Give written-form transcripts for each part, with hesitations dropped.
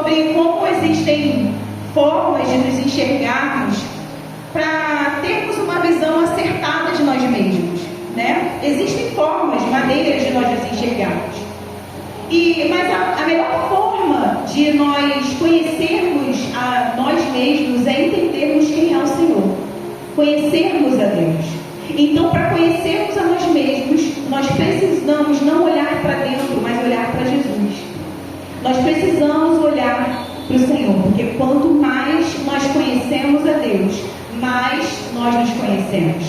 sobre como existem formas de nos enxergarmos para termos uma visão acertada de nós mesmos, né? Existem formas, maneiras de nós nos enxergarmos. Mas a melhor forma de nós conhecermos a nós mesmos é entendermos quem é o Senhor, conhecermos a Deus. Então, para conhecermos a nós mesmos, nós precisamos não olhar para dentro, mas olhar para Jesus. Nós precisamos olhar para o Senhor, porque quanto mais nós conhecemos a Deus, mais nós nos conhecemos.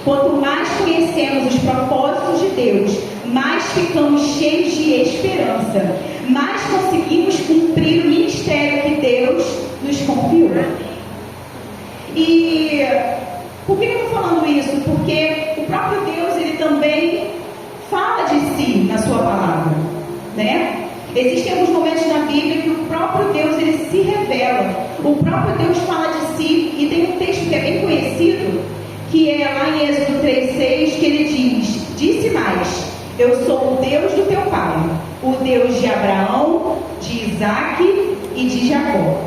Quanto mais conhecemos os propósitos de Deus, mais ficamos cheios de esperança, mais conseguimos cumprir o ministério que Deus nos confiou. E por que eu estou falando isso? Porque o próprio Deus, ele também fala de si na sua palavra, né? Existem alguns momentos na Bíblia que o próprio Deus, ele se revela. O próprio Deus fala de si, e tem um texto que é bem conhecido, que é lá em Êxodo 3,6, que ele diz: disse mais, eu sou o Deus do teu pai, o Deus de Abraão, de Isaque e de Jacó.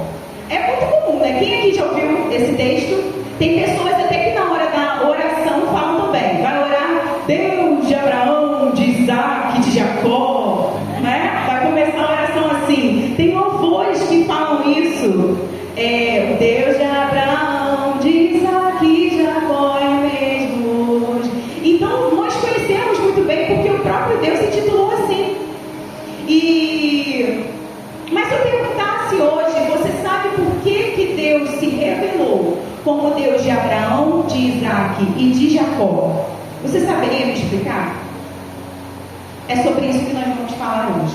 É muito comum, né? Quem aqui já ouviu esse texto? Tem pessoas até que na hora da oração falam também. Vai orar, Deus de Abraão, de Isaque, de Jacó, né? Vai começar a oração assim. Tem louvores que falam isso. O Deus de Abraão, de Isaque e de Jacó é o mesmo. Então, nós conhecemos muito bem porque o próprio Deus se titulou assim. Mas se eu perguntasse hoje, você sabe por que Deus se revelou como Deus de Abraão, de Isaque e de Jacó? Você saberia me explicar? É sobre isso que nós vamos falar hoje.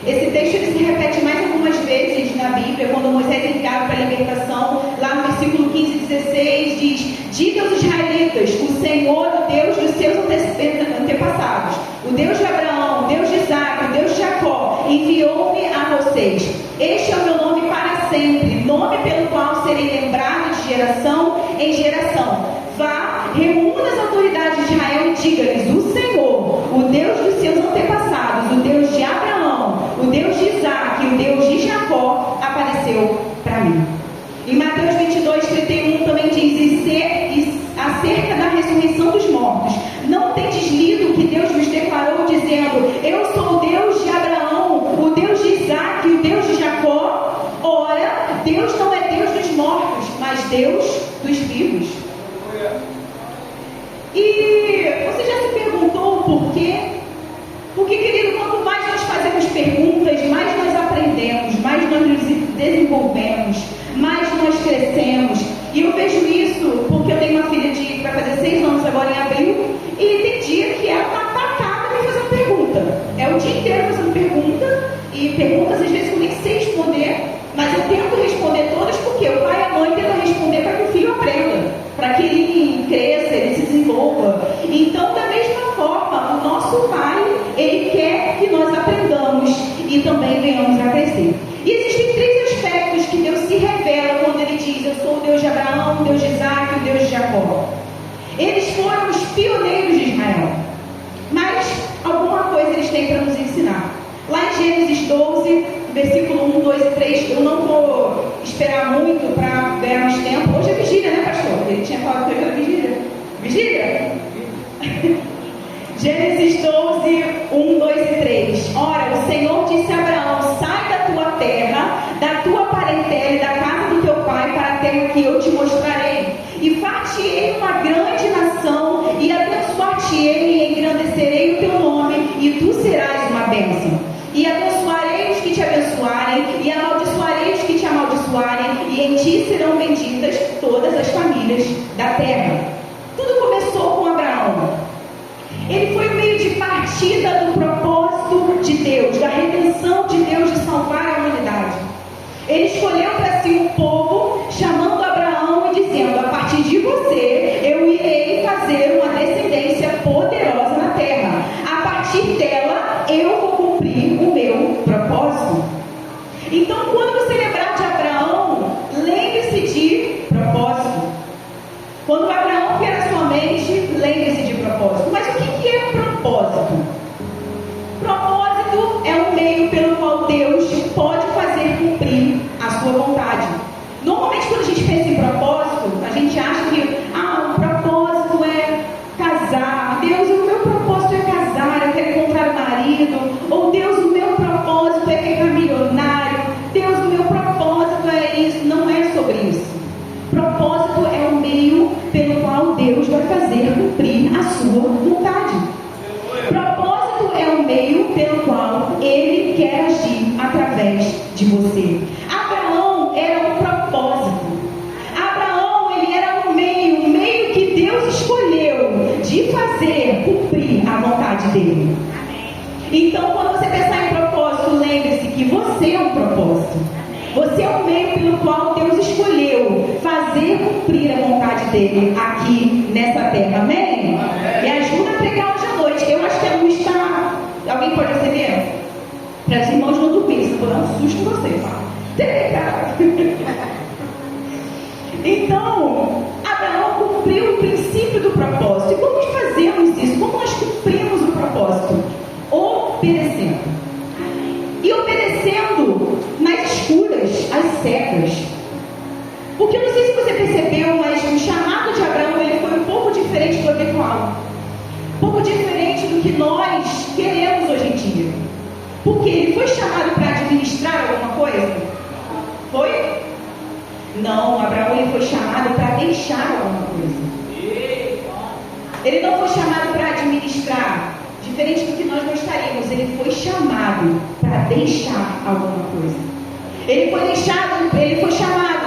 Esse texto ele se repete mais algumas vezes na Bíblia, quando Moisés é enviado para a libertação. Lá no versículo 15 e 16 diz: diga aos israelitas, o Senhor, o Deus dos seus antepassados, o Deus de Abraão, o Deus de Isaque, o Deus de Jacó, enviou-me a vocês. Este é o meu nome para sempre, nome pelo qual serei lembrado de geração em geração. Vá, reúna as autoridades de Israel e diga-lhes: o Senhor, o Deus dos seus antepassados, o Deus de Abraão, o Deus de Isaque, o Deus de Jacó, apareceu para mim. Em Mateus 22:31 também diz: acerca da ressurreição dos mortos, não tendes lido o que Deus nos declarou, dizendo: eu sou o Deus de Abraão, o Deus de Isaque, o Deus de Jacó? Ora, Deus não é Deus dos mortos, mas Deus dos vivos. E você já se perguntou o porquê? Porque, querido, quanto mais nós fazemos perguntas, mais nós aprendemos, mais nós nos desenvolvemos, mais nós crescemos. E eu vejo isso porque eu tenho uma filha que vai fazer 6 anos agora em abril, e tem dia que ela está atacada me fazendo pergunta. É o dia inteiro fazendo pergunta, e perguntas às vezes eu nem sei responder, mas eu tento responder todas porque o pai e a mãe tentam responder para que o filho aprenda, para que ele cresça, ele se desenvolva. Então, da mesma forma, o nosso pai, ele quer que nós aprendamos e também venhamos a crescer. E existem 3 aspectos que Deus se revela quando ele diz: eu sou o Deus de Abraão, o Deus de Isaque, o Deus de Jacó. Eles foram os pioneiros de Israel, mas alguma coisa eles têm para nos ensinar. Lá em Gênesis 12, versículo 1, 2 e 3, eu não vou esperar muito para ganhar mais tempo. Hoje é vigília, né, pastor? Ele tinha falado que era vigília. Vigília? Gênesis 12, 1, 2 e 3. Ora, o Senhor disse a Abraão: sai da tua terra, da tua parentela e da casa do teu pai para a terra que eu te mostrarei. E far-te-ei uma grande nação, e abençoar-te-ei e engrandecerei o teu nome, e tu serás uma bênção. E abençoarei os que te abençoarem, e amaldiçoarei os que te amaldiçoarem, e em ti serão benditas todas as famílias da terra. Tudo começou com Abraão. Ele foi o meio de partida do propósito de Deus, da redenção de Deus de salvar a humanidade. Ele escolheu para si um povo, chamando Abraão e dizendo: a partir de você eu irei fazer uma descendência poderosa na terra. A partir dela eu vou cumprir o meu propósito. Então, quando você lembrar de Abraão, lembre-se de propósito. Quando Abraão vier à sua mente, lembre-se de propósito. Mas o que é propósito? de você. Abraão era um propósito. Abraão, ele era um meio que Deus escolheu de fazer cumprir a vontade dele. Então, quando você pensar em propósito, lembre-se que você é um propósito. Você é um meio pelo qual Deus escolheu fazer cumprir a vontade dele aqui nessa terra. Amém? Me ajuda a pregar hoje à noite. Eu acho que a luz está... Alguém pode acender? Para os irmãos não dormirem, senão vou dar um susto em vocês. Então, Abraão cumpriu o princípio do propósito. E como fazemos isso? Como nós cumprimos o propósito? Obedecendo. E obedecendo nas escuras, às cegas. Porque eu não sei se você percebeu, mas o chamado de Abraão ele foi um pouco diferente do habitual. Um pouco diferente do que nós queremos hoje em dia. Porque ele foi chamado para administrar alguma coisa? Foi? Não, Abraão ele foi chamado para deixar alguma coisa. Ele não foi chamado para administrar, diferente do que nós gostaríamos. Ele foi chamado para deixar alguma coisa. Ele foi chamado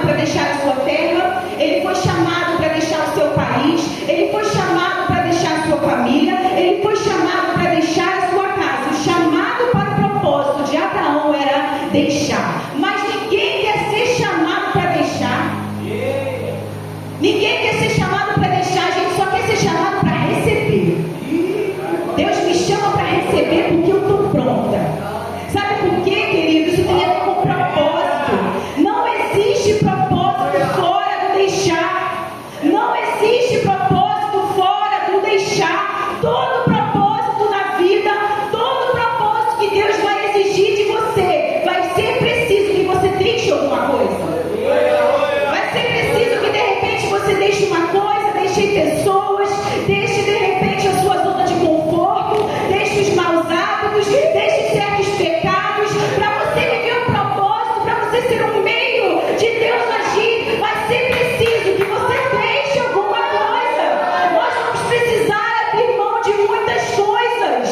para deixar a sua terra. Ele foi chamado para deixar o seu país. Ele foi chamado para deixar a sua família. Ele foi chamado para deixar a sua casa. O chamado para o propósito de Abraão era deixar. Mas ninguém quer ser chamado para deixar. Ninguém quer ser chamado para deixar. A gente só quer ser chamado para receber. Deus me chama para receber porque eu estou pronta. Sabe por quê, querido? Isso tem a ver com propósito. Não existe propósito fora do deixar. Não existe propósito fora do deixar. Todo propósito na vida, todo propósito que Deus vai exigir de você, vai ser preciso que você deixe alguma coisa. Vai ser preciso que de repente você deixe uma coisa, deixe pessoas, deixe de repente a sua zona de conforto, deixe os maus hábitos, deixe certos pecados, para você viver um propósito, para você ser um meio de Deus agir. Vai ser preciso que você deixe alguma coisa. Nós vamos precisar abrir mão de muitas coisas.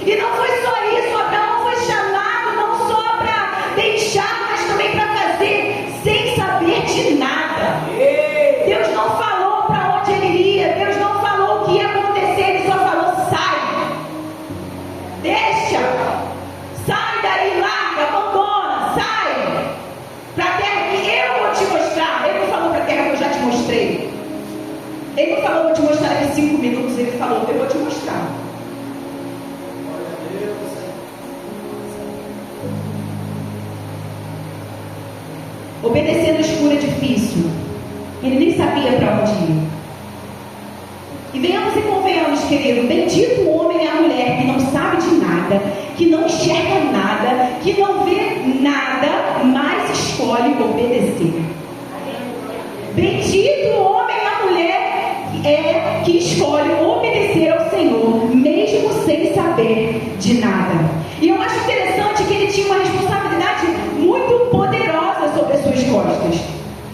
E não foi só isso. Abraão foi chamado não só para deixar, mas também para fazer sem saber de nada. Deus não falou para onde ele iria. Deus não falou o que ia acontecer. Ele só falou: sai, deixa, sai daí, larga, abandona, sai para a terra que eu vou te mostrar. Ele não falou para a terra que eu já te mostrei. Ele não falou: vou te mostrar daqui 5 minutos. Ele falou: eu vou te mostrar. Obedecendo a escura é difícil. Ele nem sabia para onde ir. E venhamos e convenhamos, querido, bendito o homem e a mulher que não sabe de nada, que não enxerga nada, que não vê nada, mas escolhe obedecer. Bendito o homem e a mulher que escolhe obedecer ao Senhor, mesmo sem saber de nada. E eu acho interessante que ele tinha uma responsabilidade muito poderosa sobre as suas costas.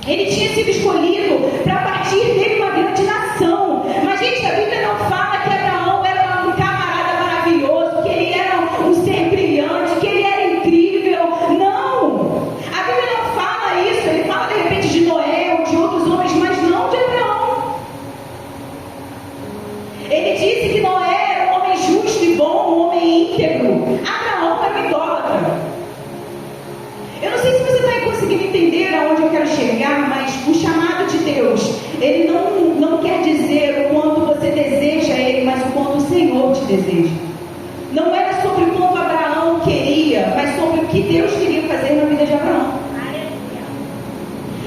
Ele tinha sido escolhido para partir dele uma grande nação. Mas, gente, a Bíblia não fala que Abraão era um camarada maravilhoso, que ele era um ser brilhante, que ele era incrível. Não! A Bíblia não fala isso. Ele fala, de repente, de Noé ou de outros homens, mas não de Abraão. Ele disse que Noé era um homem justo e bom, um homem íntegro. Abraão era um idólatra. Eu não sei se você está conseguindo entender aonde eu quero chegar, mas o chamado de Deus, ele não quer dizer o quanto você deseja ele, mas o quanto o Senhor te deseja. Não era sobre o quanto Abraão queria, mas sobre o que Deus queria fazer na vida de Abraão.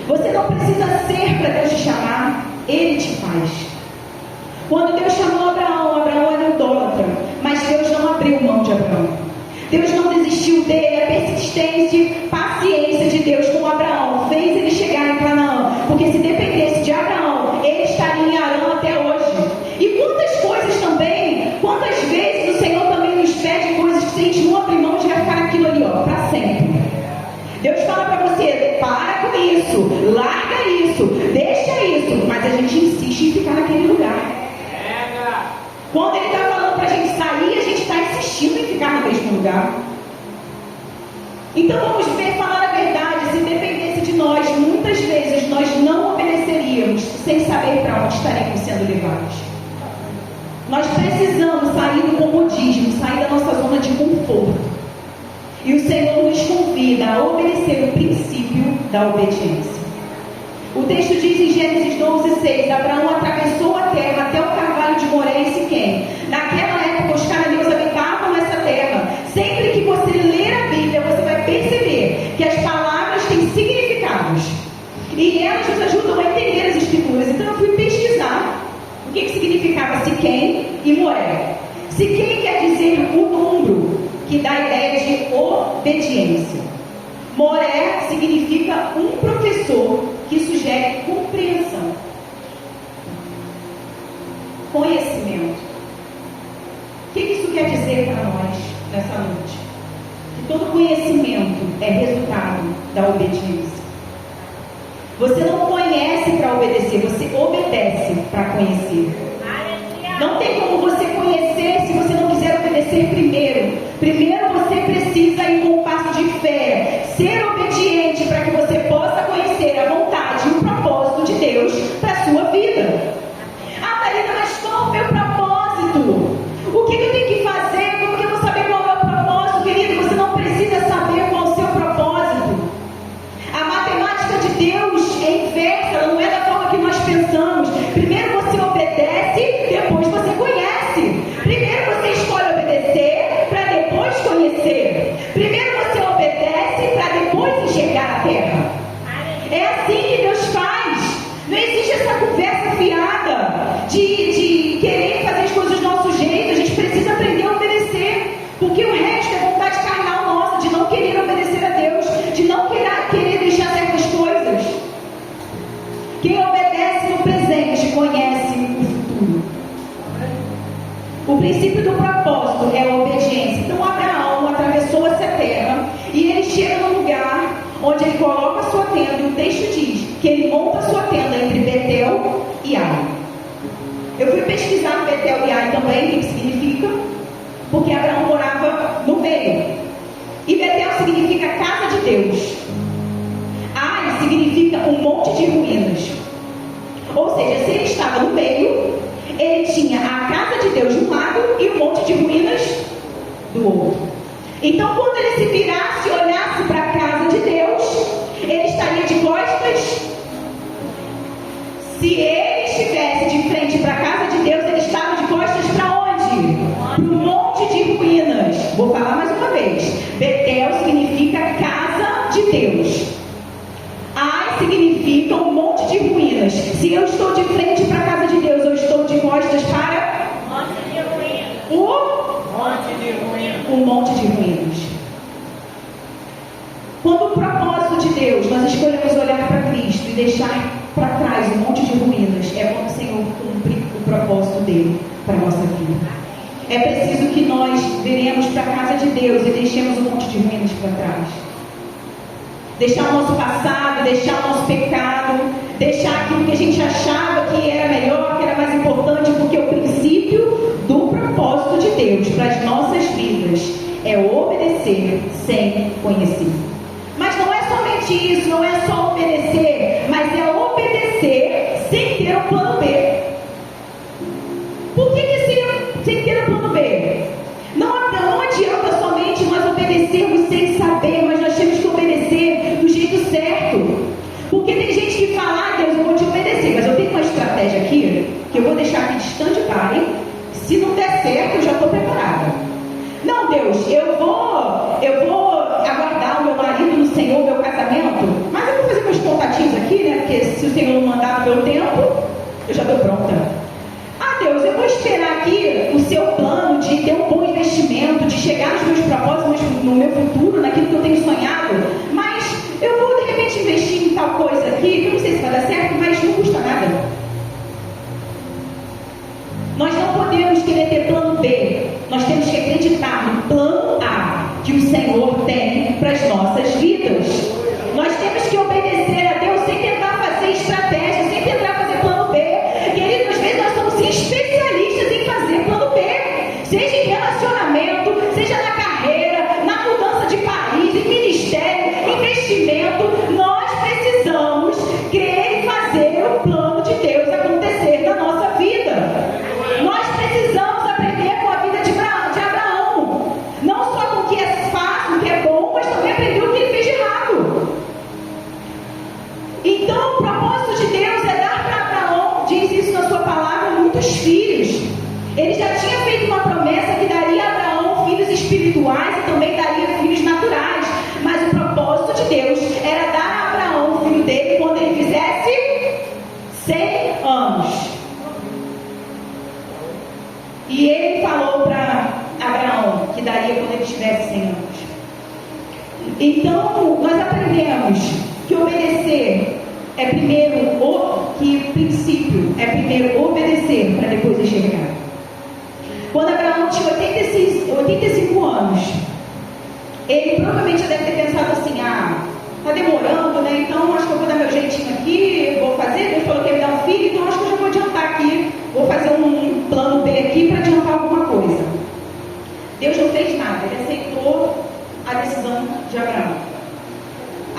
Você não precisa ser para Deus te chamar, Ele te faz. Quando Deus chamou Abraão, Abraão era idólatra, mas Deus não abriu mão de Abraão. Deus não desistiu dele. A persistência e paciência de Deus com Abraão fez ele chegar em Canaã. Porque se dependesse de Abraão, ele estaria em Arã até hoje. E quantas coisas também, quantas vezes o Senhor também nos pede coisas que se a gente não abrir mão, a gente vai ficar naquilo ali, para sempre. Deus fala para você: para com isso, larga isso, deixa isso. Mas a gente insiste em ficar naquele lugar. Quando Ele está falando para a gente sair, a gente está insistindo em ficar no mesmo lugar. Então vamos ver, falar a verdade, se dependesse de nós, muitas vezes nós não obedeceríamos sem saber para onde estaremos sendo levados. Nós precisamos sair do comodismo, sair da nossa zona de conforto. E o Senhor nos convida a obedecer o princípio da obediência. O texto diz em Gênesis 12:6, Abraão atravessou a terra até o carvalho de Moré e Siquém. Naquela época os cananeus habitavam nessa terra. Sempre que você ler a Bíblia, você vai perceber que as palavras têm significados. E elas nos ajudam a entender as Escrituras. Então eu fui pesquisar o que significava Siquém e Moré. Siquém quer dizer o número, que dá a ideia de obediência. Moré significa um professor que sugere compreensão, conhecimento. O que isso quer dizer para nós nessa noite? Que todo conhecimento é resultado da obediência. Você não conhece para obedecer, você obedece para conhecer. Não tem como você conhecer se você não quiser obedecer primeiro. Primeiro você precisa ir com um passo de fé, ser obediente para que você possa conhecer a vontade e o propósito de Deus para a sua vida. Ah, Thalita, mas qual é o meu propósito? O que eu tenho que fazer? Como que eu vou saber qual é o meu propósito? Querido, você não precisa saber qual é o seu propósito. A matemática de Deus é inversa, ela não é da forma que nós pensamos. Primeiro você obedece, depois você conhece. Primeiro você escolhe obedecer para depois conhecer. Primeiro você obedece para depois enxergar a terra. É assim que Deus faz. Não existe essa conversa fiada de querer fazer as coisas do nosso jeito. A gente precisa aprender a obedecer, porque o resto é vontade carnal nossa, de não querer obedecer a Deus, de não querer deixar certas coisas. Quem obedece no presente conhece o futuro. O princípio do propósito é a obediência. Então Abraão atravessou essa terra e ele chega no lugar onde ele coloca a sua tenda, e o texto diz que ele monta a sua tenda entre Betel e Ai. Eu fui pesquisar Betel e Ai também, o que significa, porque Abraão morava no meio. E Betel significa casa de Deus. Ai significa um monte de ruínas. Ou seja, se ele estava no meio, ele tinha a casa de Deus de um lado e um monte de ruínas do outro. Então, quando ele se virasse e olhasse para a casa de Deus, ele estaria de costas. Se ele estivesse de frente para a casa de Deus, ele estava de costas para onde? Para um monte de ruínas. Vou falar mais uma vez. Betel significa casa de Deus. Ai significa um monte de ruínas. Se eu estou de frente para a casa de Deus, eu estou de costas para um monte de ruínas. Quando o propósito de Deus, nós escolhemos olhar para Cristo e deixar para trás um monte de ruínas, é quando o Senhor cumpre o propósito dele para a nossa vida. É preciso que nós viremos para a casa de Deus e deixemos um monte de ruínas para trás. Deixar o nosso passado, deixar o nosso pecado, deixar aquilo que a gente achava que era melhor, que era mais importante, porque o princípio do propósito de Deus para as nossas vidas é obedecer sem conhecer. Mas não é somente isso, não é só obedecer, mas é obedecer sem ter um plano B. Por que sem ter um plano B? Não adianta somente nós obedecermos sem saber, mas nós temos que obedecer do jeito certo. Porque tem gente que fala, Deus, eu vou te obedecer, mas eu tenho uma estratégia aqui, que eu vou deixar aqui de stand-by. Se não der certo, eu já estou preparada. Não, Deus, eu vou aguardar o meu marido no Senhor, meu casamento, mas eu vou fazer meus contatinhos aqui, né? Porque se o Senhor não mandar no meu tempo, eu já estou pronta. Ah, Deus, eu vou esperar aqui o seu plano de ter um bom investimento, de chegar nos meus propósitos, no meu futuro, naquilo que eu tenho sonhado, mas eu vou de repente investir em tal coisa aqui, que eu não sei se vai dar certo, mas não custa nada. Nós não podemos querer ter plano B, nós temos que acreditar no plano A que o Senhor tem para as nossas vidas. Nós temos que obedecer a Deus sem tentar fazer estratégia, sem tentar fazer plano B. Querido, às vezes nós somos especialistas em fazer plano B, seja em relacionamento, seja na carreira, na mudança de país, em ministério. Então, nós aprendemos que obedecer é primeiro que princípio é primeiro obedecer para depois enxergar. Quando Abraão tinha 85 anos, ele provavelmente deve ter pensado assim: tá demorando, né? Então acho que eu vou dar meu jeitinho aqui, vou fazer. Deus falou que ia me dar um filho, então acho que eu já vou adiantar aqui, vou fazer um plano B aqui para adiantar alguma coisa. Deus não fez nada, ele aceitou a decisão de Abraão.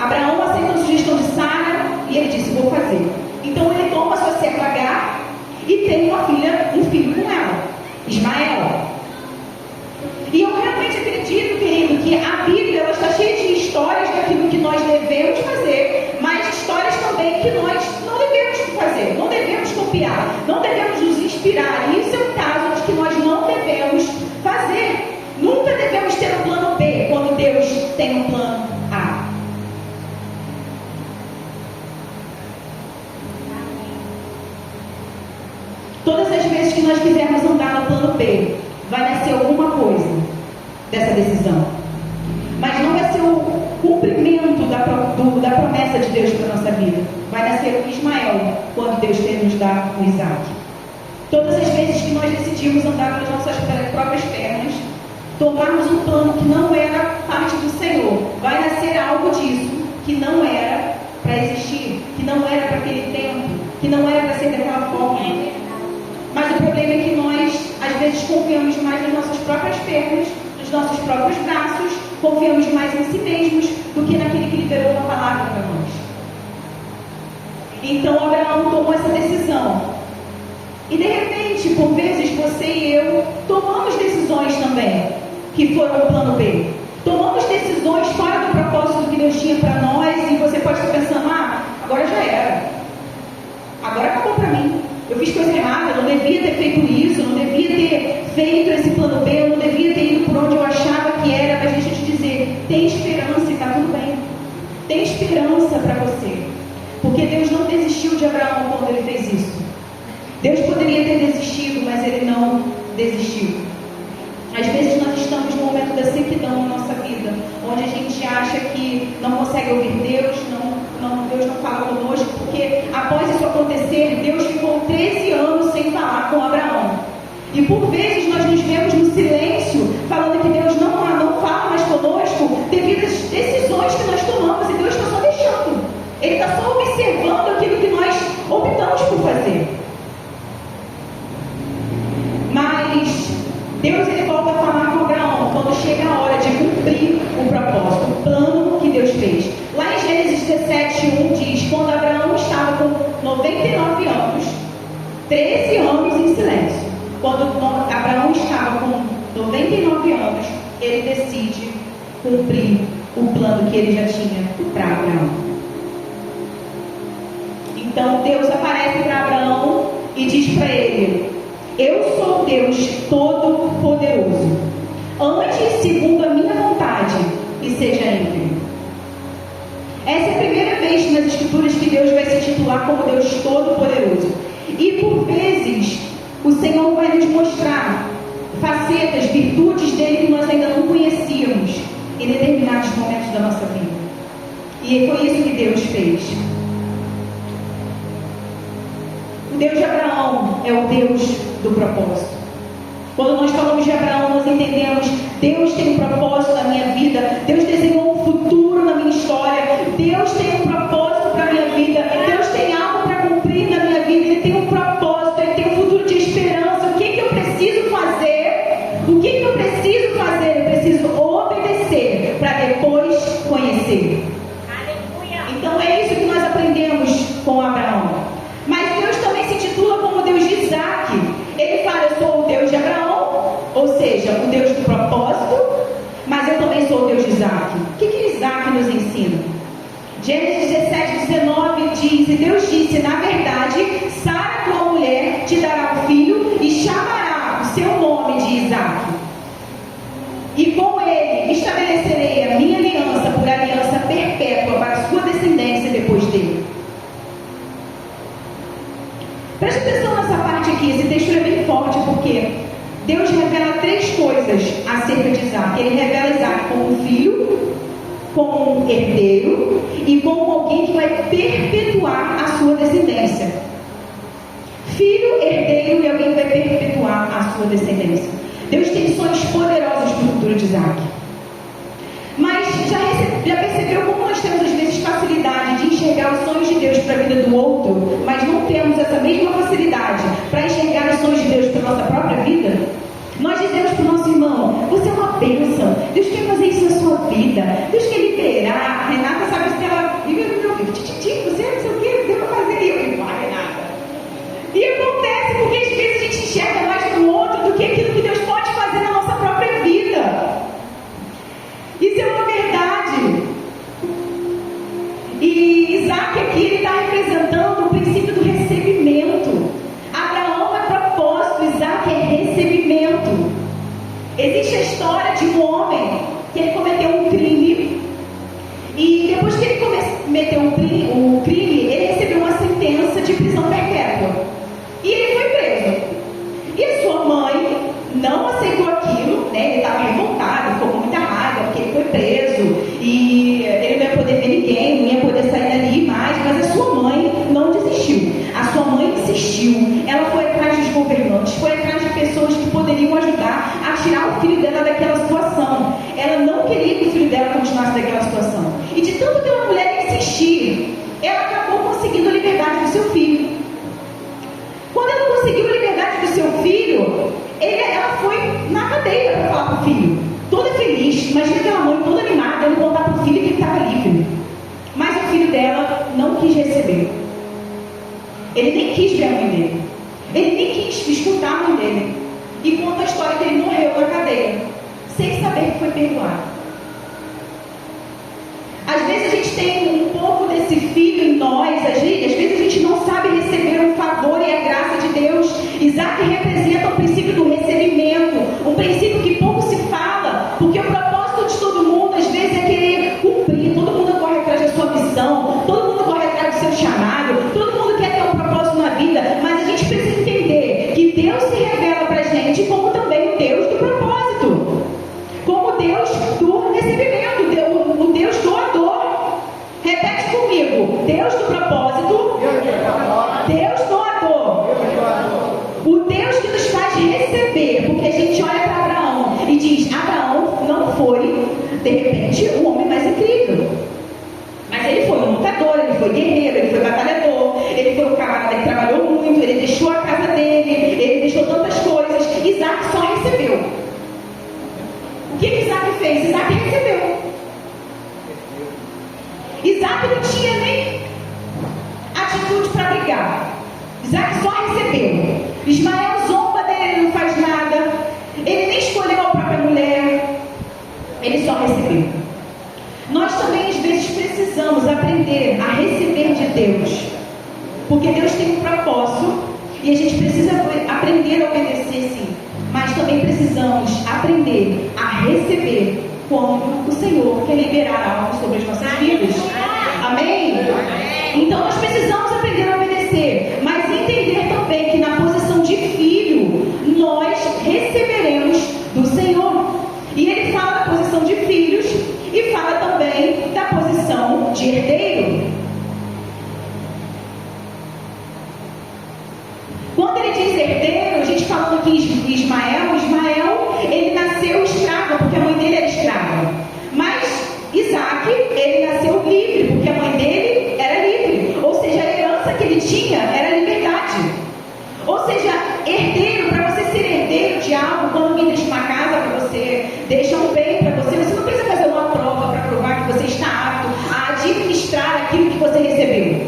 Abraão aceitou a sugestão de Sara e ele disse: vou fazer. Então ele toma a sua serva Agar e tem um filho com ela, Ismael. E eu realmente acredito, querido, que a Bíblia ela está cheia de histórias daquilo que nós devemos fazer, mas histórias também que nós não devemos fazer, não devemos copiar, não devemos nos inspirar. E isso é um caso de que nós não devemos fazer. Nunca devemos ter um plano B quando Deus tem um plano A. Todas as vezes que nós quisermos andar no plano B, vai nascer alguma coisa dessa decisão. Mas não vai ser o cumprimento da promessa de Deus para a nossa vida. Vai nascer o Ismael, quando Deus tem nos dar o Isaac. Todas as vezes que nós decidimos andar pelas nossas próprias pernas, tomarmos um plano que não era parte do Senhor, vai nascer algo disso que não era para existir, que não era para aquele tempo, que não era para ser daquela forma. Mas o problema é que nós, às vezes, confiamos mais nas nossas próprias pernas, nos nossos próprios braços, confiamos mais em si mesmos do que naquele que liberou uma palavra para nós. Então, Abraão tomou essa decisão. E, de repente, por vezes, você e eu tomamos decisões também, que foram o plano B. Tomamos decisões fora do propósito que Deus tinha para nós, e você pode estar pensando: agora já era. Agora acabou para mim. Eu fiz coisa errada, eu não devia ter feito isso, eu não devia ter feito esse plano B, eu não devia ter ido por onde eu achava que era. Mas deixa eu te dizer, tem esperança e está tudo bem. Tem esperança para você. Porque Deus não desistiu de Abraão quando ele fez isso. Deus poderia ter desistido, mas ele não desistiu. Às vezes nós estamos no momento da sequidão na nossa vida, onde a gente acha que não consegue ouvir Deus, Deus não fala conosco, porque após isso acontecer, Deus ficou 13 anos sem falar com Abraão. E por vezes nós nos vemos no silêncio, falando que Deus não fala mais conosco, devido às decisões que nós tomamos, e Deus está só deixando. Ele está só observando aquilo que nós optamos por fazer. Mas Deus ele volta a falar com Abraão quando chega a hora de cumprir o propósito, o plano que Deus fez. Lá em Gênesis 17:1 diz: quando Abraão estava com 99 anos, 13 anos em silêncio. Quando Abraão estava com 99 anos, ele decide cumprir o plano que ele já tinha para Abraão. Então Deus aparece para Abraão e diz para ele: eu sou Deus Todo-Poderoso. Ande segundo a minha vontade e seja íntegro. Essa é a primeira vez nas Escrituras que Deus vai se titular como Deus Todo-Poderoso. E por vezes o Senhor vai nos mostrar facetas, virtudes dele que nós ainda não conhecíamos em determinados momentos da nossa vida. E foi isso que Deus fez. O Deus de Abraão é o Deus do propósito. Quando nós falamos de Abraão, nós entendemos: Deus tem um propósito na minha vida, Deus desenhou um futuro na minha história, Deus tem um propósito para a minha vida, Deus tem algo para cumprir na minha vida, Ele tem um propósito, Ele tem um futuro de esperança. O que eu preciso fazer? O que eu preciso fazer? Eu preciso obedecer para depois conhecer. Então é isso que nós aprendemos com Abraão. Mas Deus também se titula como Deus de Isaac. Ele fala: eu sou o Deus de Abraão, ou seja, o Deus do propósito, mas eu também sou o Deus de Isaac. O que Isaac nos ensina? Gênesis 17:19 diz: e Deus disse: na verdade, Sara, tua mulher, te dará um filho e chamará o seu nome de Isaac. E com ele estabelecerei a minha aliança por aliança perpétua para a sua descendência depois dele. Preste atenção nessa parte aqui, esse texto é bem forte, porque Deus revela 3 coisas acerca de Isaac. Ele revela Isaac como um filho, como um herdeiro e como alguém que vai perpetuar a sua descendência. Filho, herdeiro e alguém que vai perpetuar a sua descendência. Deus tem sonhos poderosos para o futuro de Isaac. Mas já percebeu como nós temos às vezes facilidade de enxergar os sonhos de Deus para a vida do outro, mas não temos essa mesma facilidade para enxergar os sonhos de Deus para a nossa própria vida? Nós dizemos para o nosso irmão: você é uma bênção, Deus quer fazer isso na sua vida, Deus quer liberar. A Renata sabe que ela vive no meu ouvido: titi, você não sei o que, Deus vai fazer. E eu digo: vai, Renata. E acontece porque às vezes a gente enxerga mais do outro do que aquilo que Deus pode fazer na nossa própria vida. Isso é uma verdade. E Isaac aqui, ele está representando o princípio do recebimento. Abraão é propósito, Isaac é recebimento. Existe a história de um homem que ele cometeu um crime. E depois que ele cometeu o crime, ele recebeu uma sentença de prisão perpétua. E ele foi preso. E a sua mãe não aceitou aquilo, né? Ele estava revoltado, ficou com muita raiva, porque ele foi preso. E ele não ia poder ver ninguém, não ia poder sair dali mais. Mas a sua mãe não desistiu. A sua mãe insistiu. Ela foi atrás dos governantes, foi atrás de pessoas que poderiam ajudar a tirar o filho dela daquela situação. Ela não queria que o filho dela continuasse daquela situação. E de tanto que uma mulher insistir, ela acabou conseguindo a liberdade do seu filho. Quando ela conseguiu a liberdade do seu filho, ela foi na cadeia para falar para o filho, toda feliz. Imagina aquela mãe toda animada, dando contar para o filho que ele estava livre. Mas o filho dela não quis receber. Ele nem quis ver a mãe dele. Ele nem quis escutar a mãe dele. E conta a história que ele morreu na cadeia, sem saber que foi perdoado. Às vezes a gente tem um pouco desse filho em nós, às vezes a gente não sabe receber o favor e a graça de Deus. Isaac representa o princípio do recebimento, um princípio que pouco se fala, porque o propósito de todo mundo às vezes é querer cumprir. Todo mundo corre atrás da sua missão, todo mundo corre atrás do seu chamado, todo mundo quer ter um propósito na vida, mas a gente precisa entender que Deus se revela para a gente como também o Deus do propósito, como Deus do recebimento, o Deus doador. Repete comigo: Deus do propósito, Deus doador, o Deus que nos faz receber. Porque a gente olha para Abraão e diz: Abraão não foi de repente o homem mais incrível, mas ele foi um lutador, ele foi guerreiro, ele foi batalhador, ele foi um camarada que trabalhou muito, ele deixou a casa dele, ele deixou tantas coisas. Isaac só recebeu. O que Isaac fez? Isaac recebeu. Isaac não tinha nem atitude para brigar. Isaac só recebeu. Ismael zomba dele, ele não faz nada. Ele nem escolheu a própria mulher. Ele só recebeu. Nós também às vezes precisamos aprender a receber de Deus, porque Deus tem um propósito e a gente precisa aprender a obedecer, sim, mas também precisamos aprender a receber quando o Senhor quer liberar algo sobre as nossas vidas. Amém? Então nós precisamos aprender a obedecer, mas entender também que na posição de filho nós receberemos do Senhor. E ele fala da posição de filhos e fala também da posição de herdeiro. Quando ele diz herdeiro, a gente falando aqui em Ismael, ele nasceu escravo, porque a mãe dele era escrava. Mas Isaac, ele nasceu livre, porque a mãe dele era livre. Ou seja, a herança que ele tinha era liberdade. Ou seja, herdeiro, para você ser herdeiro de algo, quando alguém deixa uma casa para você, deixa um bem para você, você não precisa fazer uma prova para provar que você está apto a administrar aquilo que você recebeu.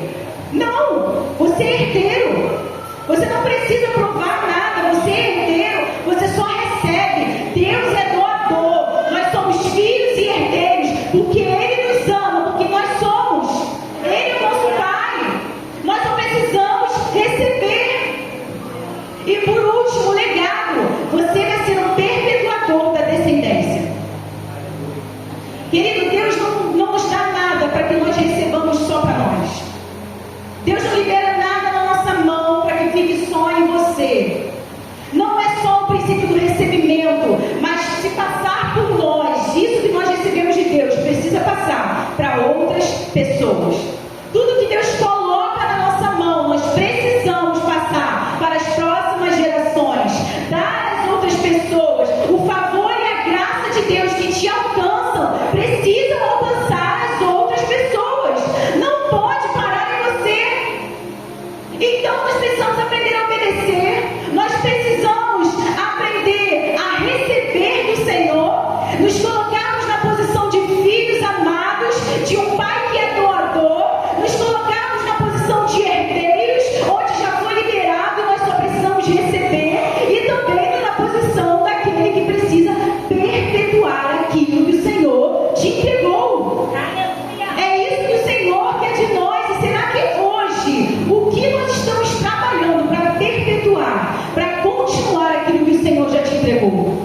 Não, você é herdeiro. Você não precisa provar nada, você é herdeiro, você só recebe. Deus é doador, nós somos filhos e herdeiros, porque Ele nos ama, porque nós somos. Ele é o nosso Pai. Nós só precisamos receber. E por último, legado. Você vai ser um perpetuador da descendência. Querido, Deus não nos dá nada para que nós recebamos só para nós. Deus não libera nada na nossa mão para que fique só em você. pessoas. Tudo que Deus coloca na nossa mão, nós precisamos passar para as próximas gerações, dar às outras pessoas. O favor e a graça de Deus que te alcançam precisam alcançar as outras pessoas. Não pode parar em você. Então nós precisamos aprender a obedecer. Nós precisamos aprender a receber do Senhor, nos colocarmos na posição de filhos amados, de um pai que é doador, nos colocarmos na posição de herdeiros, onde já foi liberado e nós só precisamos receber, e também na posição daquele que precisa perpetuar aquilo que o Senhor te entregou. É isso que o Senhor quer de nós. E será que hoje o que nós estamos trabalhando para perpetuar, para continuar aquilo que o Senhor já te entregou?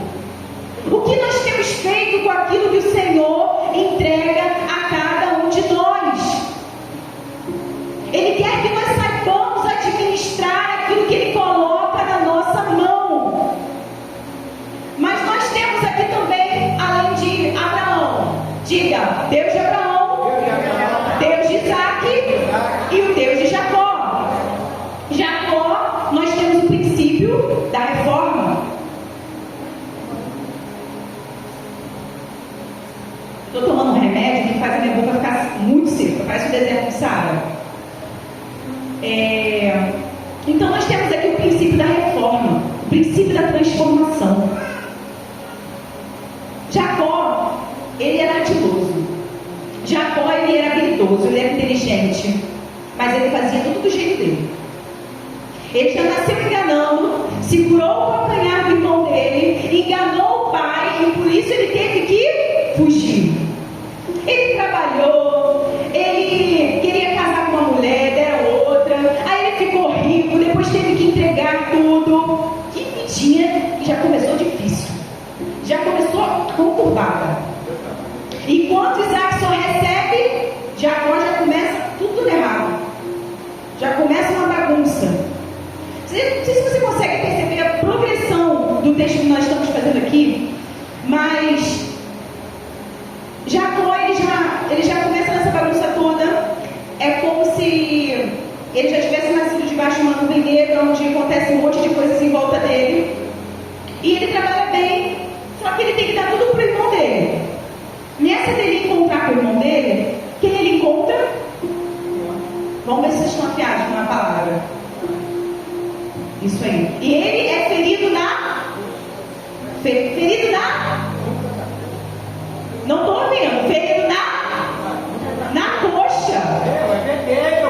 O que nós temos feito com aquilo que o Senhor entrega a cada um de nós? Ele quer que nós saibamos administrar aquilo que Ele coloca na nossa mão. Mas nós temos aqui também, além de Abraão, diga, Deus de Abraão, Deus de Isaac e o Deus de Jacó. Jacó, nós temos o princípio da reforma. Estou tomando um remédio que faz a minha boca ficar muito seca, parece o deserto de Saara. Então nós temos aqui o princípio da reforma, o princípio da transformação. Jacó, ele era ardiloso. Jacó, ele era habilidoso, ele era inteligente, mas ele fazia tudo do jeito dele. Ele já nasceu enganando, segurou o calcanhar do irmão dele, enganou o pai, e por isso ele teve que fugir. Ele trabalhou, ele queria casar com uma mulher, deram outra, aí ele ficou rico, depois teve que entregar tudo. Que vidinha, e já começou difícil, já começou conturbada. Enquanto Isaac só recebe, Jacó já começa tudo errado, já começa uma bagunça. Não sei se você consegue perceber a progressão do texto que nós estamos fazendo aqui, mas Jacó, ele já começa nessa bagunça toda. É como se ele já tivesse nascido debaixo de uma nuvem negra, onde acontece um monte de coisas em volta dele. E ele trabalha bem, só que ele tem que dar tudo para o irmão dele. Nessa dele encontrar com o irmão dele, quem ele encontra? Vamos ver se vocês estão afiados na palavra. Isso aí. E ele é ferido na... Não estou ouvindo. Ferido na coxa.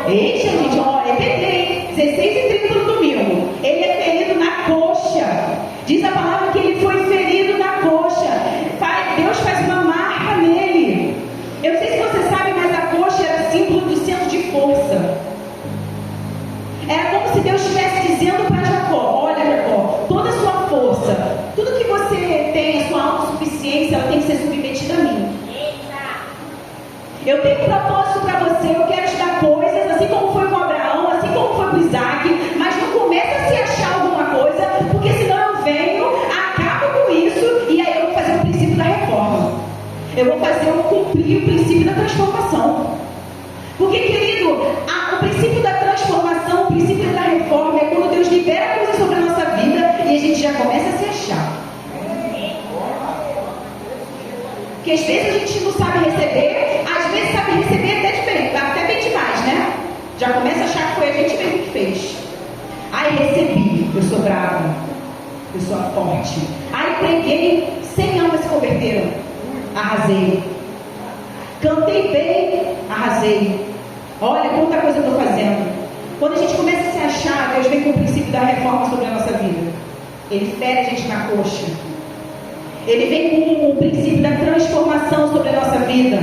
Eita, gente, ó, é PT, 16h30 no domingo. Ele é ferido na coxa. Diz a palavra que ele foi ferido na coxa. Deus faz uma marca nele. Eu não sei se você sabe, mas a coxa era símbolo do centro de força. Era como se Deus estivesse dizendo para Jacó: olha, Jacó, toda a sua força, tudo que você tem, a sua autossuficiência, ela tem que ser submetida a mim. Eu tenho um propósito para você, eu quero te dar coisas, assim como foi com Abraão, assim como foi com Isaac, mas não começa a se achar alguma coisa, porque senão eu venho, acabo com isso, e aí eu vou fazer o princípio da reforma. Eu vou cumprir o princípio da transformação. Porque, querido, o princípio da transformação, o princípio da reforma é quando Deus libera coisas sobre a nossa vida e a gente já começa a se achar. Porque às vezes a gente não sabe receber, às vezes sabe receber até bem demais, né? Já começa a achar que foi a gente mesmo que fez. Ai, recebi, eu sou brava, eu sou forte. Ai, preguei, 100 almas se converteram, arrasei. Cantei bem, arrasei. Olha quanta coisa eu estou fazendo. Quando a gente começa a se achar, Deus vem com o princípio da reforma sobre a nossa vida. Ele fere a gente na coxa. Ele vem com o princípio da transformação sobre a nossa vida.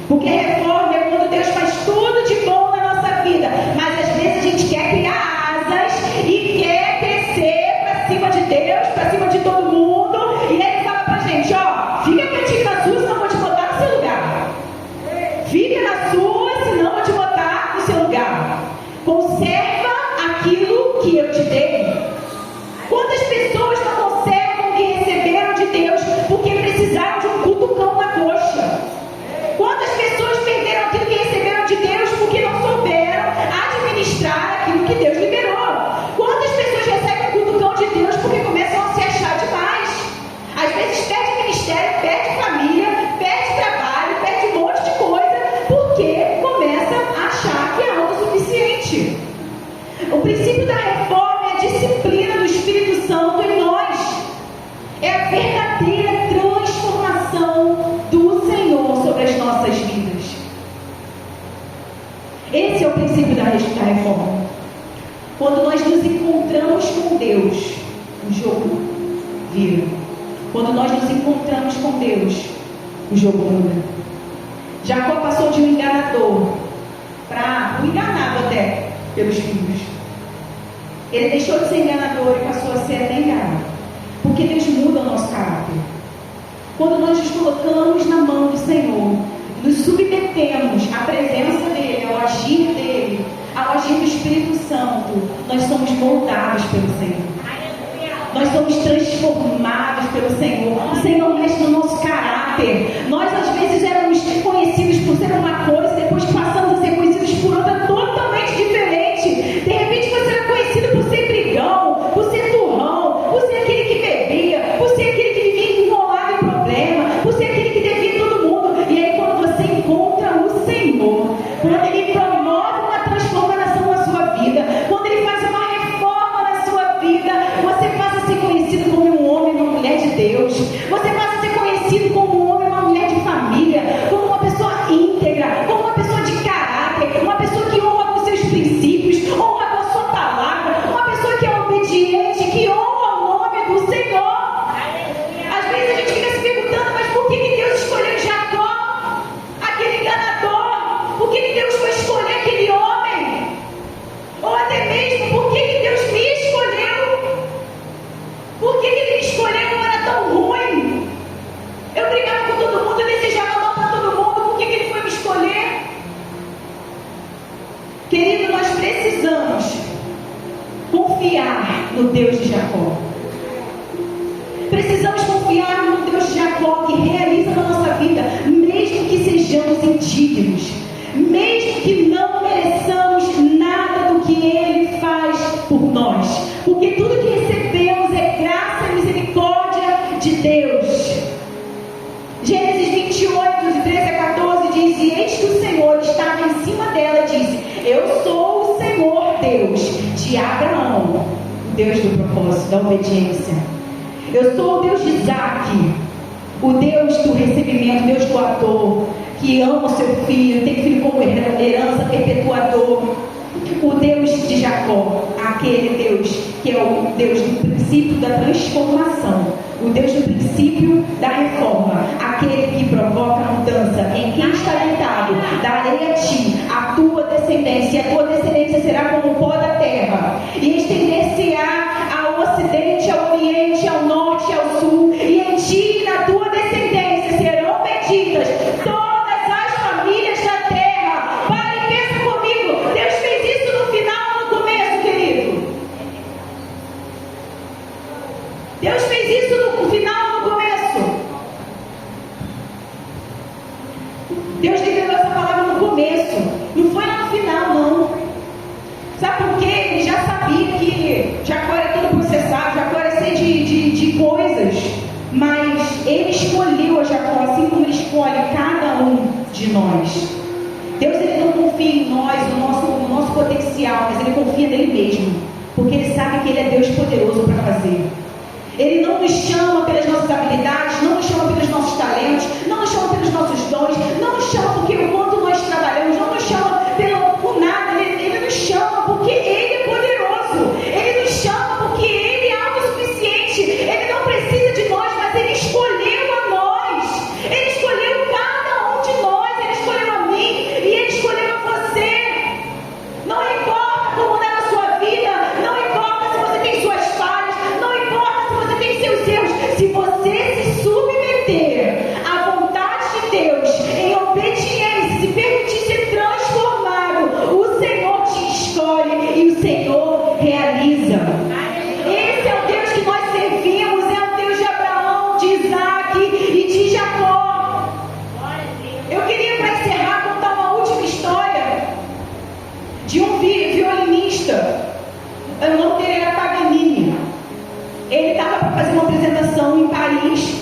Porque a reforma é quando Deus faz tudo de bom na nossa vida. Mas às vezes a gente quer criar asas e quer crescer para cima de Deus, para cima de todo mundo. E Ele fala pra gente: ó, fica quietinho na sua, senão eu vou te botar no seu lugar. Fica na sua, senão eu vou te botar no seu lugar. Conserva aquilo que eu te dei. Quantas pessoas não conservam o que receberam de Deus porque precisaram de um cutucão na coxa? Quantas pessoas perderam aquilo O princípio da reforma é a disciplina do Espírito Santo em nós. É a verdadeira transformação do Senhor sobre as nossas vidas. Esse é o princípio da reforma. Quando nós nos encontramos com Deus, o jogo vira. Quando nós nos encontramos com Deus, o jogo muda. Jacó passou de um enganador para um enganado até pelos filhos. Ele deixou de ser enganador e passou a ser até enganado. Porque Deus muda o nosso caráter. Quando nós nos colocamos na mão do Senhor, nos submetemos à presença dEle, ao agir dEle, ao agir do Espírito Santo, nós somos moldados pelo Senhor. Nós somos transformados pelo Senhor. O Senhor mexe no nosso caráter. Nós às vezes éramos conhecidos por ser uma coisa, depois passamos a ser conhecidos por outra totalmente diferente. De repente você era conhecido por ser brigão, por ser turrão, por ser aquele que bebia, por ser aquele que vivia enrolado em problema, por ser aquele que devia todo mundo. E aí quando você encontra o Senhor, quando Ele promove uma transformação na sua vida, quando Ele faz uma reforma na sua vida, você passa a ser conhecido como um homem e uma mulher de Deus. Você passa a ser conhecido como um homem e uma mulher de família, como uma pessoa íntegra, como uma pessoa de caráter, uma pessoa que honra com seus princípios, honra com a sua palavra, uma pessoa que é obediente, que honra o nome do Senhor. Às vezes a gente fica se perguntando, mas por que Deus escolheu Jacó, aquele enganador? Por que Deus foi escolher aquele homem? Ou até mesmo, por que Deus me escolheu? Por que Ele me escolheu? Não era tão ruim. Eu brigava com todo mundo, eu desejava mal para todo mundo. Por que Ele foi me escolher? Querido, nós precisamos confiar no Deus de Jacó. Precisamos confiar no Deus de Jacó, que realiza na nossa vida, mesmo que sejamos indignos, mesmo que não mereçamos nada do que Ele faz por nós, porque tudo que recebemos é graça e misericórdia de Deus. Gênesis 28, de 13 a 14 diz: e eis que o Senhor estava em cima dela e disse: eu sou o Senhor Deus de Abraão, o Deus do propósito, da obediência. Eu sou o Deus de Isaac, o Deus do recebimento, Deus doador, que ama o seu filho, tem filho como herança, perpetuador. O Deus de Jacó, aquele Deus que é o Deus do princípio da transformação, o Deus do princípio da reforma, aquele que provoca a mudança. Em quem está deitado, darei a ti a tua descendência, e a tua descendência será como o pó da terra, e estender-se-á ao ocidente, ao oriente, ao norte, ao sul, e em ti e na tua descendência serão benditas todas as famílias da terra. Para e pensa comigo, Deus fez isso no final ou no começo, querido? Deus fez isso no final ou no começo? Deus liberou essa palavra no começo, não foi lá no final, não. Sabe por quê? Ele já sabia que Jacó era todo processado, Jacó era cheio de coisas, mas Ele escolheu a Jacó, assim como Ele escolhe cada um de nós. Deus, Ele não confia em nós, no nosso potencial, mas Ele confia nele mesmo, porque Ele sabe que Ele é Deus poderoso para fazer. Ele não nos chama pelas nossas habilidades, não nos chama pelos nossos talentos, não nos chama pelos nossos dons, não nos chama porque o quanto nós trabalhamos, não nos chama por nada. Ele nos chama porque Ele é poderoso. Ele nos chama porque Ele é autossuficiente. Ele não precisa de nós, mas Ele escolheu a nós. Ele escolheu cada um de nós. Ele escolheu a mim e Ele escolheu a você. Não importa como é a sua vida, não importa se você tem suas falhas, não importa se você tem seus erros. Se você se submeter à vontade de Deus, em obediência, se permitir ser transformado, o Senhor te escolhe e o Senhor realiza. Esse é o Deus que nós servimos, é o Deus de Abraão, de Isaac e de Jacó. Eu queria, para encerrar, contar uma última história de um violinista. O nome dele era Paganini. Ele estava para fazer uma apresentação em Paris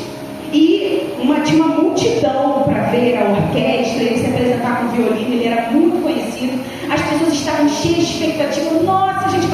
e tinha uma multidão para ver a orquestra, ele se apresentar com o violino. Ele era muito conhecido, as pessoas estavam cheias de expectativa. Nossa, a gente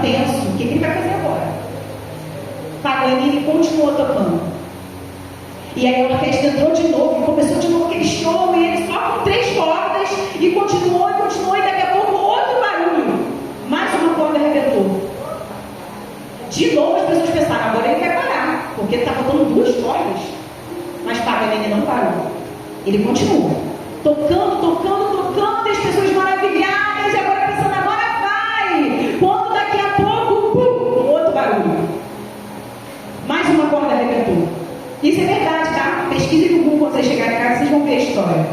tenso. O que ele vai fazer agora? Paganini continuou tocando. E aí a orquestra entrou de novo, começou de novo aquele show, e ele só com 3 cordas, e continuou, e daqui a pouco outro barulho. Mais uma corda arrebentou. De novo as pessoas pensaram, agora ele vai parar, porque está faltando 2 cordas. Mas Paganini não parou. Ele continua. Tocando, e as pessoas maravilhadas, e agora pensando, agora vai. Quando daqui a pouco, um outro barulho. Mais uma corda arrebentou. Isso é verdade, tá? Pesquise no Google quando vocês chegarem em casa, vocês vão ver a história.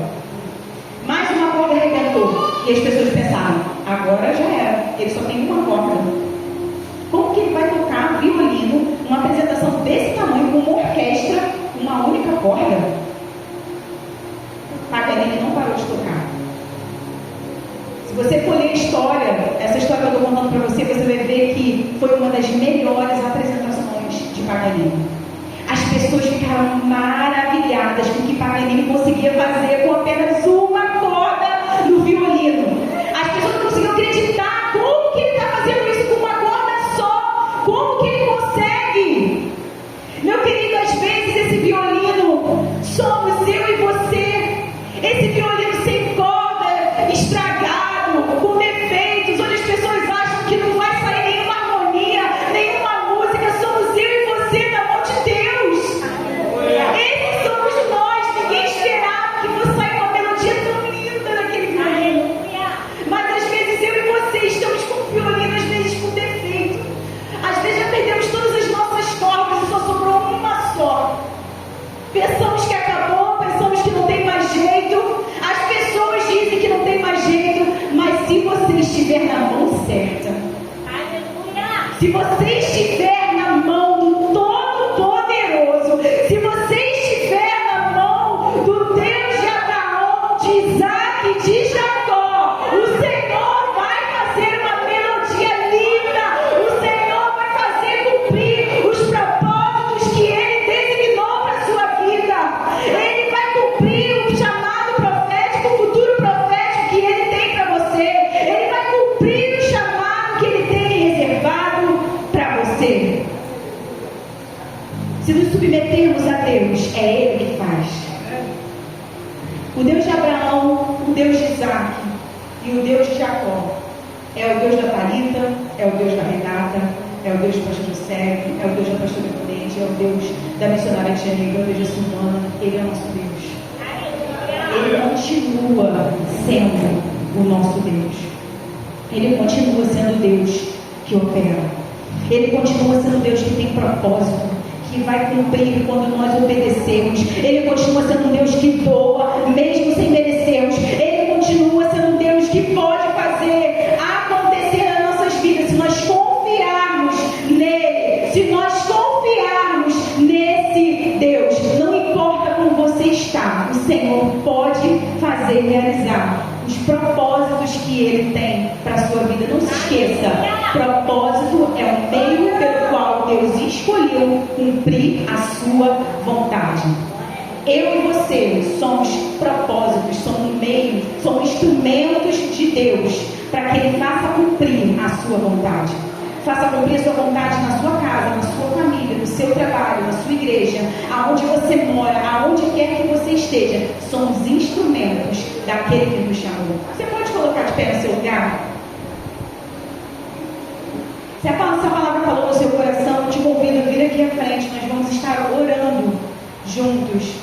Mais uma corda arrebentou. E as pessoas pensaram, agora já era. Ele só tem uma corda. Como que ele vai tocar violino numa apresentação desse tamanho, com uma orquestra, uma única corda? Paganini não parou de tocar. Se você for ler a história, essa história que eu estou contando para você, você vai ver que foi uma das melhores apresentações de Paganini. As pessoas ficaram maravilhadas com o que Paganini conseguia fazer com apenas uma corda no violino. As pessoas não conseguiam acreditar como que ele está fazendo isso com uma corda só. Como que ele consegue? Meu querido, às vezes esse violino somos eu e você. Esse violino sem corda, estragado, com defeitos, onde as pessoas acham que não vai sair nenhuma harmonia, nenhuma música, somos eu e você na mão de Deus. Esses somos nós. Ninguém esperava que fosse sair uma melodia tão linda daquele violino. Mas às vezes eu e você estamos com o violino, às vezes com defeito. Às vezes já perdemos todas as nossas cordas e só sobrou uma só. Pensamos que acabou, pensamos que não tem mais jeito. As pessoas dizem que não tem mais jeito, mas se você estiver na mão certa, se você estiver na mão do Todo-Poderoso, se você estiver na mão do Deus de Abraão, de Isaac e de Jacó, o Senhor vai fazer uma melodia linda. O Senhor vai fazer cumprir os propósitos que Ele designou para a sua vida. Ele vai cumprir o chamado profético, o futuro profético que Ele tem para você. Ele vai cumprir o chamado que Ele tem reservado para você. Se nos submetermos a Deus, é Ele que faz. O Deus de Abraão, o Deus de Isaac e o Deus de Jacó é o Deus da Thalita, é o Deus da Renata, é o Deus do pastor José, é o Deus da pastora Prudente, é o Deus da missionária Tia Negra, é o Deus da Silvana. Ele é o nosso Deus. Ele continua sendo o nosso Deus. Ele continua sendo Deus que opera. Ele continua sendo Deus que tem propósito, que vai cumprir quando nós obedecemos. Ele continua sendo um Deus que doa, mesmo sem merecermos. Ele continua sendo um Deus que pode fazer acontecer nas nossas vidas, se nós confiarmos nele, se nós confiarmos nesse Deus. Não importa como você está, o Senhor pode fazer realizar os propósitos que Ele tem para a sua vida. Não se esqueça, propósito é o meio pelo qual Deus escolheu cumprir a sua vontade. Eu e você somos propósitos, somos meios, somos instrumentos de Deus para que Ele faça cumprir a sua vontade. Faça cumprir a sua vontade na sua casa, na sua família, no seu trabalho, na sua igreja, aonde você mora, aonde quer que você esteja. Somos instrumentos daquele que nos chamou. Você pode colocar de pé no seu lugar? Se essa palavra falou no seu coração, eu te convido a vir aqui à frente. Nós vamos estar orando juntos.